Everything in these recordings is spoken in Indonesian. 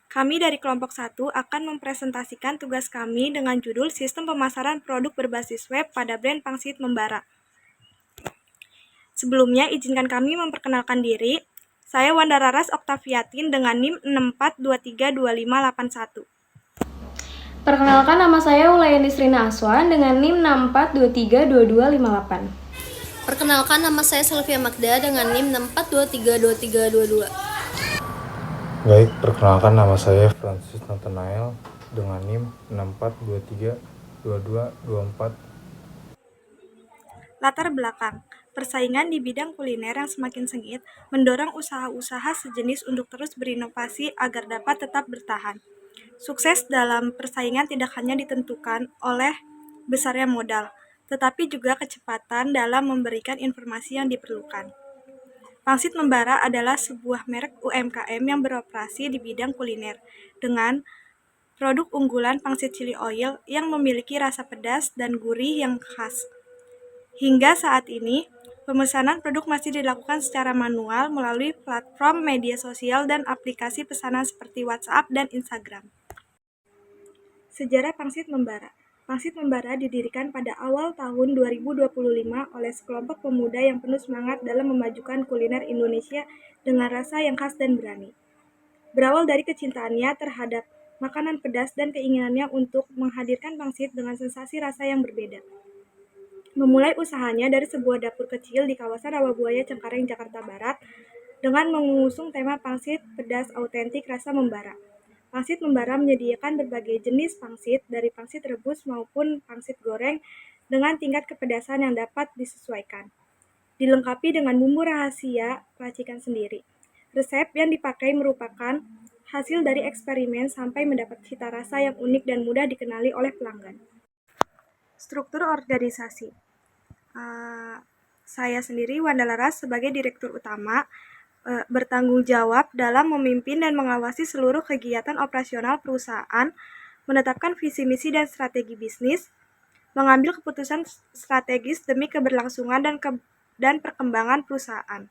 Kami dari kelompok 1 akan mempresentasikan tugas kami dengan judul Sistem Pemasaran Produk Berbasis Web pada Brand Pangsit Membara. Sebelumnya, izinkan kami memperkenalkan diri. Saya Wanda Raras Oktaviatin dengan NIM 64232581. Perkenalkan, nama saya Ulayani Srina Aswan dengan NIM 64232258. Perkenalkan, nama saya Sylvia Magda dengan NIM 64232322. Baik, perkenalkan nama saya Francis Nathanael dengan NIM 64232224. Latar belakang, persaingan di bidang kuliner yang semakin sengit mendorong usaha-usaha sejenis untuk terus berinovasi agar dapat tetap bertahan. Sukses dalam persaingan tidak hanya ditentukan oleh besarnya modal, tetapi juga kecepatan dalam memberikan informasi yang diperlukan. Pangsit Membara adalah sebuah merek UMKM yang beroperasi di bidang kuliner dengan produk unggulan pangsit chili oil yang memiliki rasa pedas dan gurih yang khas. Hingga saat ini, pemesanan produk masih dilakukan secara manual melalui platform media sosial dan aplikasi pesanan seperti WhatsApp dan Instagram. Sejarah Pangsit Membara. Pangsit Membara didirikan pada awal tahun 2025 oleh sekelompok pemuda yang penuh semangat dalam memajukan kuliner Indonesia dengan rasa yang khas dan berani. Berawal dari kecintaannya terhadap makanan pedas dan keinginannya untuk menghadirkan pangsit dengan sensasi rasa yang berbeda. Memulai usahanya dari sebuah dapur kecil di kawasan Rawabuaya, Cengkareng, Jakarta Barat dengan mengusung tema pangsit pedas autentik rasa membara. Pangsit Membara menyediakan berbagai jenis pangsit, dari pangsit rebus maupun pangsit goreng dengan tingkat kepedasan yang dapat disesuaikan. Dilengkapi dengan bumbu rahasia racikan sendiri. Resep yang dipakai merupakan hasil dari eksperimen sampai mendapat cita rasa yang unik dan mudah dikenali oleh pelanggan. Struktur organisasi. Saya sendiri, Wanda Laras, sebagai Direktur Utama, bertanggung jawab dalam memimpin dan mengawasi seluruh kegiatan operasional perusahaan, menetapkan visi misi dan strategi bisnis, mengambil keputusan strategis demi keberlangsungan dan perkembangan perusahaan.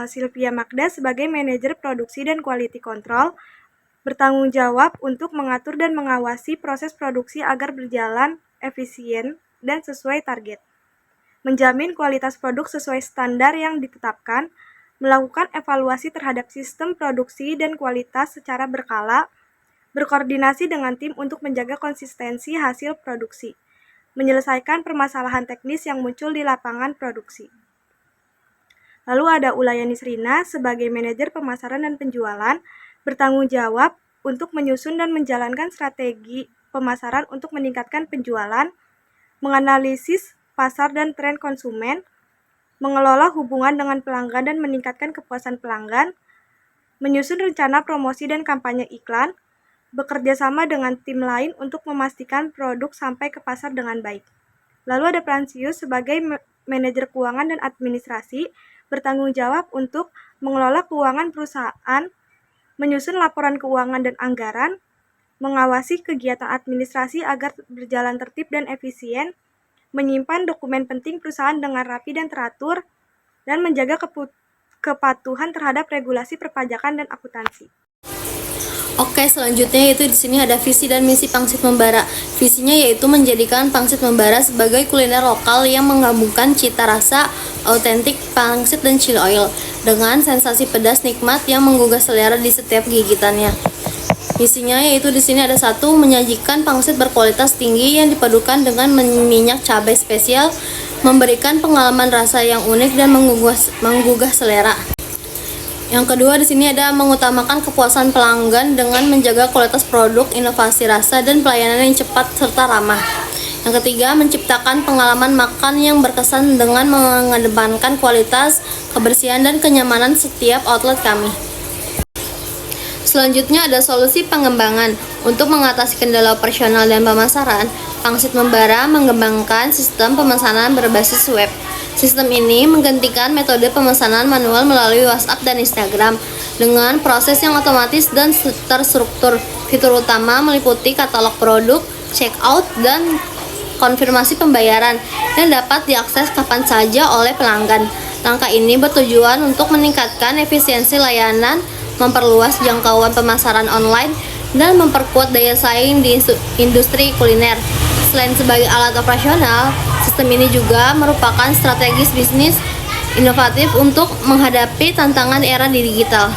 Sylvia Magda sebagai manajer produksi dan quality control, bertanggung jawab untuk mengatur dan mengawasi proses produksi agar berjalan efisien dan sesuai target. Menjamin kualitas produk sesuai standar yang ditetapkan, melakukan evaluasi terhadap sistem produksi dan kualitas secara berkala, berkoordinasi dengan tim untuk menjaga konsistensi hasil produksi, menyelesaikan permasalahan teknis yang muncul di lapangan produksi. Lalu ada Ulayani Srina sebagai manajer pemasaran dan penjualan, bertanggung jawab untuk menyusun dan menjalankan strategi pemasaran untuk meningkatkan penjualan, menganalisis pasar dan tren konsumen, mengelola hubungan dengan pelanggan dan meningkatkan kepuasan pelanggan, menyusun rencana promosi dan kampanye iklan, bekerja sama dengan tim lain untuk memastikan produk sampai ke pasar dengan baik. Lalu ada Fransius sebagai manajer keuangan dan administrasi, bertanggung jawab untuk mengelola keuangan perusahaan, menyusun laporan keuangan dan anggaran, mengawasi kegiatan administrasi agar berjalan tertib dan efisien, menyimpan dokumen penting perusahaan dengan rapi dan teratur, dan menjaga kepatuhan terhadap regulasi perpajakan dan akuntansi. Oke, selanjutnya yaitu di sini ada visi dan misi Pangsit Membara. Visinya yaitu menjadikan Pangsit Membara sebagai kuliner lokal yang menggabungkan cita rasa autentik pangsit dan chili oil dengan sensasi pedas nikmat yang menggugah selera di setiap gigitannya. Misinya yaitu di sini ada 1, menyajikan pangsit berkualitas tinggi yang dipadukan dengan minyak cabai spesial, memberikan pengalaman rasa yang unik dan menggugah selera. Yang kedua di sini ada mengutamakan kepuasan pelanggan dengan menjaga kualitas produk, inovasi rasa dan pelayanan yang cepat serta ramah. Yang ketiga, menciptakan pengalaman makan yang berkesan dengan mengedepankan kualitas, kebersihan dan kenyamanan setiap outlet kami. Selanjutnya ada solusi pengembangan. Untuk mengatasi kendala operasional dan pemasaran, Pangsit Membara mengembangkan sistem pemesanan berbasis web. Sistem ini menggantikan metode pemesanan manual melalui WhatsApp dan Instagram dengan proses yang otomatis dan terstruktur. Fitur utama meliputi katalog produk, checkout, dan konfirmasi pembayaran yang dapat diakses kapan saja oleh pelanggan. Langkah ini bertujuan untuk meningkatkan efisiensi layanan, memperluas jangkauan pemasaran online, dan memperkuat daya saing di industri kuliner. Selain sebagai alat operasional, sistem ini juga merupakan strategis bisnis inovatif untuk menghadapi tantangan era digital.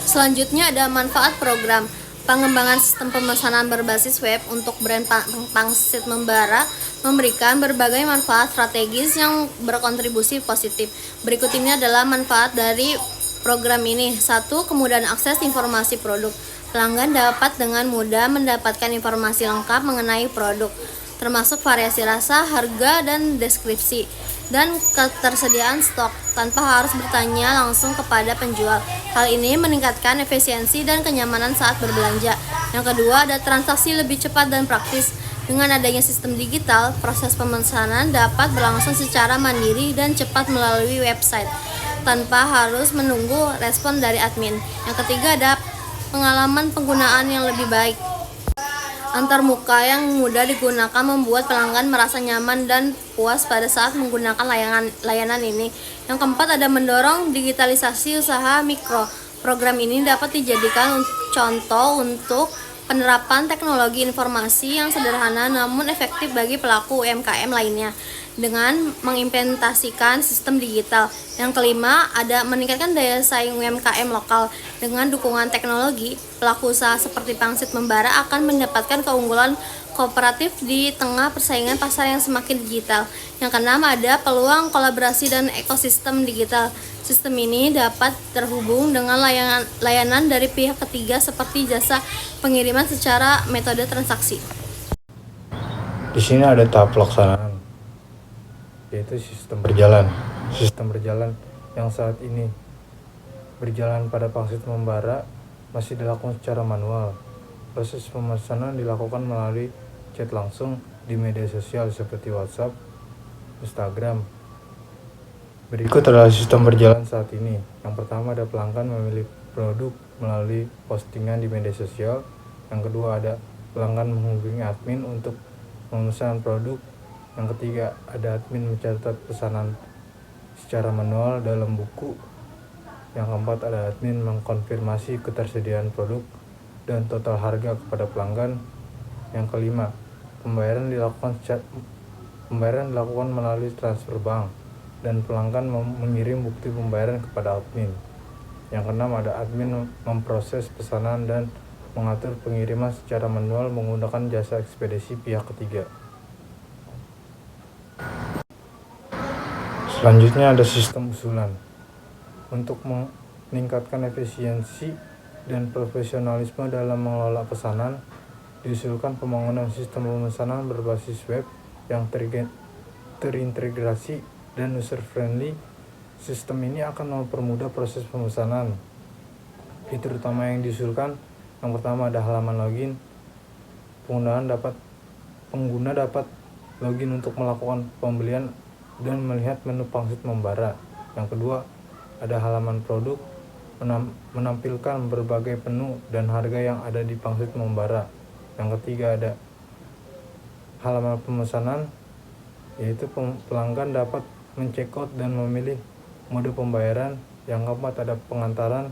Selanjutnya ada manfaat program. Pengembangan sistem pemesanan berbasis web untuk brand pangsit membara memberikan berbagai manfaat strategis yang berkontribusi positif. Berikut ini adalah manfaat dari program ini. 1. Kemudahan akses informasi produk. Pelanggan dapat dengan mudah mendapatkan informasi lengkap mengenai produk, termasuk variasi rasa, harga, dan deskripsi, dan ketersediaan stok, tanpa harus bertanya langsung kepada penjual. Hal ini meningkatkan efisiensi dan kenyamanan saat berbelanja. Yang kedua, ada transaksi lebih cepat dan praktis. Dengan adanya sistem digital, proses pemesanan dapat berlangsung secara mandiri dan cepat melalui website, tanpa harus menunggu respon dari admin. Yang ketiga, ada pengalaman penggunaan yang lebih baik. Antar muka yang mudah digunakan membuat pelanggan merasa nyaman dan puas pada saat menggunakan layanan ini. Yang keempat, ada mendorong digitalisasi usaha mikro. Program ini dapat dijadikan contoh untuk penerapan teknologi informasi yang sederhana namun efektif bagi pelaku UMKM lainnya dengan mengimplementasikan sistem digital. Yang kelima, ada meningkatkan daya saing UMKM lokal. Dengan dukungan teknologi, pelaku usaha seperti pangsit membara akan mendapatkan keunggulan kooperatif di tengah persaingan pasar yang semakin digital. Yang keenam, ada peluang kolaborasi dan ekosistem digital. Sistem ini dapat terhubung dengan layanan dari pihak ketiga seperti jasa pengiriman secara metode transaksi. Di sini ada tahap pelaksanaan, yaitu sistem berjalan. Sistem berjalan yang saat ini berjalan pada pangsit membara masih dilakukan secara manual. Proses pemesanan dilakukan melalui chat langsung di media sosial seperti WhatsApp, Instagram. Berikut adalah sistem berjalan saat ini. Yang pertama, ada pelanggan memilih produk melalui postingan di media sosial. Yang kedua, ada pelanggan menghubungi admin untuk memesan produk. Yang ketiga, ada admin mencatat pesanan secara manual dalam buku. Yang keempat, ada admin mengkonfirmasi ketersediaan produk dan total harga kepada pelanggan. Yang kelima, pembayaran dilakukan melalui transfer bank dan pelanggan mengirim bukti pembayaran kepada admin. Yang keenam, ada admin memproses pesanan dan mengatur pengiriman secara manual menggunakan jasa ekspedisi pihak ketiga. Selanjutnya ada sistem usulan. Untuk meningkatkan efisiensi dan profesionalisme dalam mengelola pesanan, diusulkan pembangunan sistem pemesanan berbasis web yang terintegrasi dan user-friendly. Sistem ini akan mempermudah proses pemesanan. Fitur utama yang diusulkan, yang pertama ada halaman login. Pengguna dapat login untuk melakukan pembelian dan melihat menu pangsit membara. Yang kedua, ada halaman produk, menampilkan berbagai menu dan harga yang ada di pangsit membara. Yang ketiga, ada halaman pemesanan, yaitu pelanggan dapat mencekot dan memilih mode pembayaran. Yang keempat, ada pengantaran,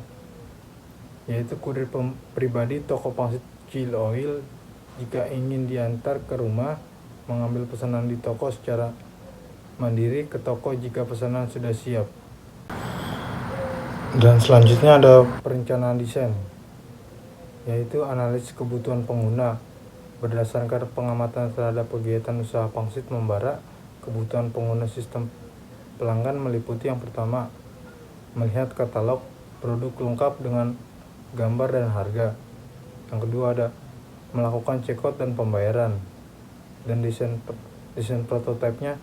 yaitu kurir pribadi toko pangsit Chili Oil jika ingin diantar ke rumah, mengambil pesanan di toko secara mandiri ke toko jika pesanan sudah siap. Dan selanjutnya ada perencanaan desain, yaitu analisis kebutuhan pengguna. Berdasarkan pengamatan terhadap kegiatan usaha pangsit membara, kebutuhan pengguna sistem pelanggan meliputi yang pertama, melihat katalog produk lengkap dengan gambar dan harga. Yang kedua, ada melakukan checkout dan pembayaran. Dan desain prototipenya,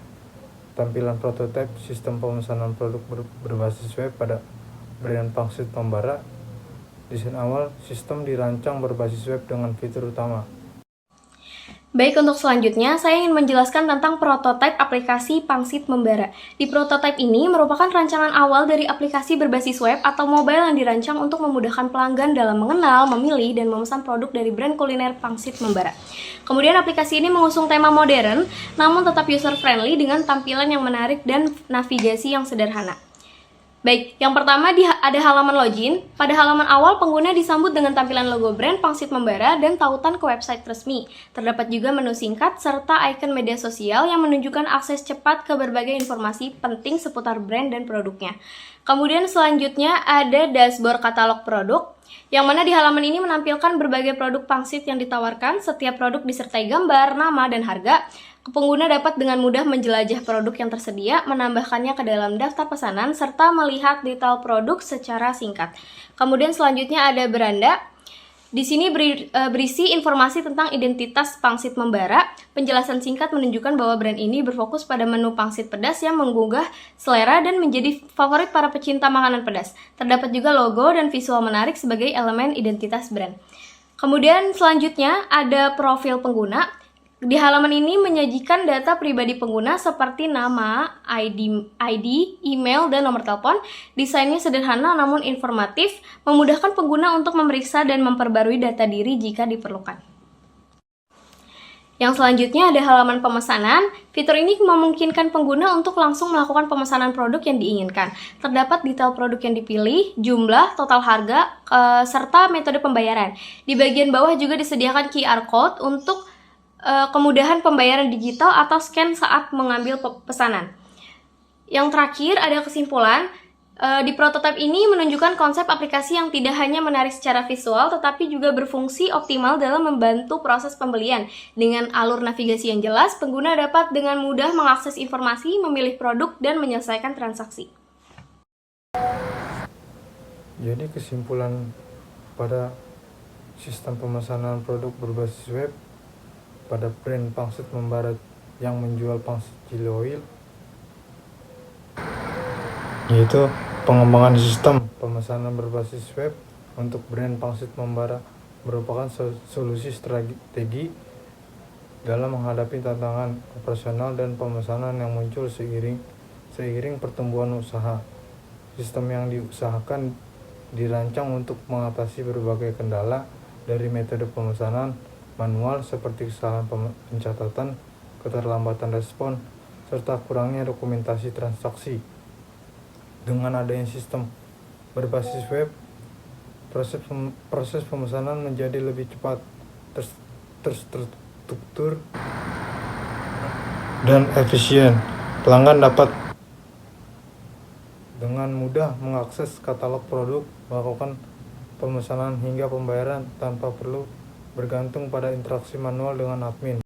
tampilan prototip sistem pemesanan produk berbasis web pada brand pangsit membara. Desain awal sistem dirancang berbasis web dengan fitur utama. Baik, untuk selanjutnya, saya ingin menjelaskan tentang prototipe aplikasi Pangsit Membara. Di prototipe ini merupakan rancangan awal dari aplikasi berbasis web atau mobile yang dirancang untuk memudahkan pelanggan dalam mengenal, memilih, dan memesan produk dari brand kuliner Pangsit Membara. Kemudian aplikasi ini mengusung tema modern, namun tetap user-friendly dengan tampilan yang menarik dan navigasi yang sederhana. Baik, yang pertama ada halaman login. Pada halaman awal, pengguna disambut dengan tampilan logo brand Pangsit Membara dan tautan ke website resmi. Terdapat juga menu singkat serta ikon media sosial yang menunjukkan akses cepat ke berbagai informasi penting seputar brand dan produknya. Kemudian selanjutnya ada dashboard katalog produk, yang mana di halaman ini menampilkan berbagai produk pangsit yang ditawarkan. Setiap produk disertai gambar, nama, dan harga. Pengguna dapat dengan mudah menjelajah produk yang tersedia, menambahkannya ke dalam daftar pesanan, serta melihat detail produk secara singkat. Kemudian selanjutnya ada beranda. Di sini berisi informasi tentang identitas Pangsit Membara. Penjelasan singkat menunjukkan bahwa brand ini berfokus pada menu pangsit pedas yang menggugah selera dan menjadi favorit para pecinta makanan pedas. Terdapat juga logo dan visual menarik sebagai elemen identitas brand. Kemudian selanjutnya ada profil pengguna. Di halaman ini menyajikan data pribadi pengguna seperti nama, ID, email, dan nomor telepon. Desainnya sederhana namun informatif, memudahkan pengguna untuk memeriksa dan memperbarui data diri jika diperlukan. Yang selanjutnya ada halaman pemesanan. Fitur ini memungkinkan pengguna untuk langsung melakukan pemesanan produk yang diinginkan. Terdapat detail produk yang dipilih, jumlah, total harga, serta metode pembayaran. Di bagian bawah juga disediakan QR Code untuk kemudahan pembayaran digital atau scan saat mengambil pesanan. Yang terakhir ada kesimpulan. Di prototipe ini menunjukkan konsep aplikasi yang tidak hanya menarik secara visual, tetapi juga berfungsi optimal dalam membantu proses pembelian. Dengan alur navigasi yang jelas, pengguna dapat dengan mudah mengakses informasi, memilih produk, dan menyelesaikan transaksi. Jadi kesimpulan pada sistem pemesanan produk berbasis web pada brand Pangsit Membara yang menjual pangsit chili oil, yaitu pengembangan sistem pemesanan berbasis web untuk brand Pangsit Membara merupakan solusi strategi dalam menghadapi tantangan operasional dan pemesanan yang muncul seiring pertumbuhan usaha. Sistem yang diusahakan dirancang untuk mengatasi berbagai kendala, dari metode pemesanan manual seperti kesalahan pencatatan, keterlambatan respon, serta kurangnya dokumentasi transaksi. Dengan adanya sistem berbasis web, proses pemesanan menjadi lebih cepat, terstruktur, dan efisien. Pelanggan dapat dengan mudah mengakses katalog produk, melakukan pemesanan hingga pembayaran tanpa perlu bergantung pada interaksi manual dengan admin.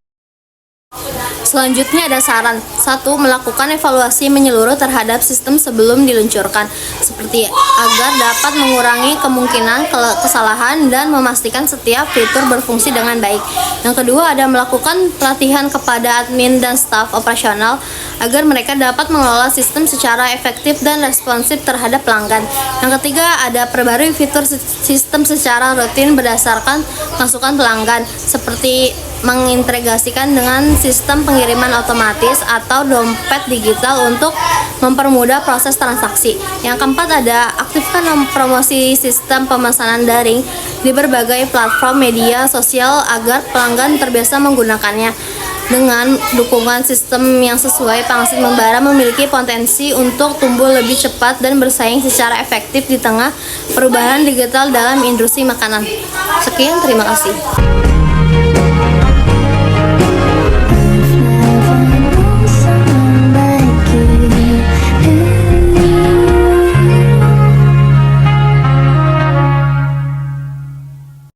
Selanjutnya ada saran. 1. Melakukan evaluasi menyeluruh terhadap sistem sebelum diluncurkan, seperti agar dapat mengurangi kemungkinan kesalahan dan memastikan setiap fitur berfungsi dengan baik. Yang kedua, ada melakukan pelatihan kepada admin dan staf operasional agar mereka dapat mengelola sistem secara efektif dan responsif terhadap pelanggan. Yang ketiga, ada perbarui fitur sistem secara rutin berdasarkan masukan pelanggan, seperti mengintegrasikan dengan sistem pengiriman otomatis atau dompet digital untuk mempermudah proses transaksi. Yang keempat, ada aktifkan promosi sistem pemesanan daring di berbagai platform media sosial agar pelanggan terbiasa menggunakannya. Dengan dukungan sistem yang sesuai, Pangsit Membara memiliki potensi untuk tumbuh lebih cepat dan bersaing secara efektif di tengah perubahan digital dalam industri makanan. Sekian, terima kasih.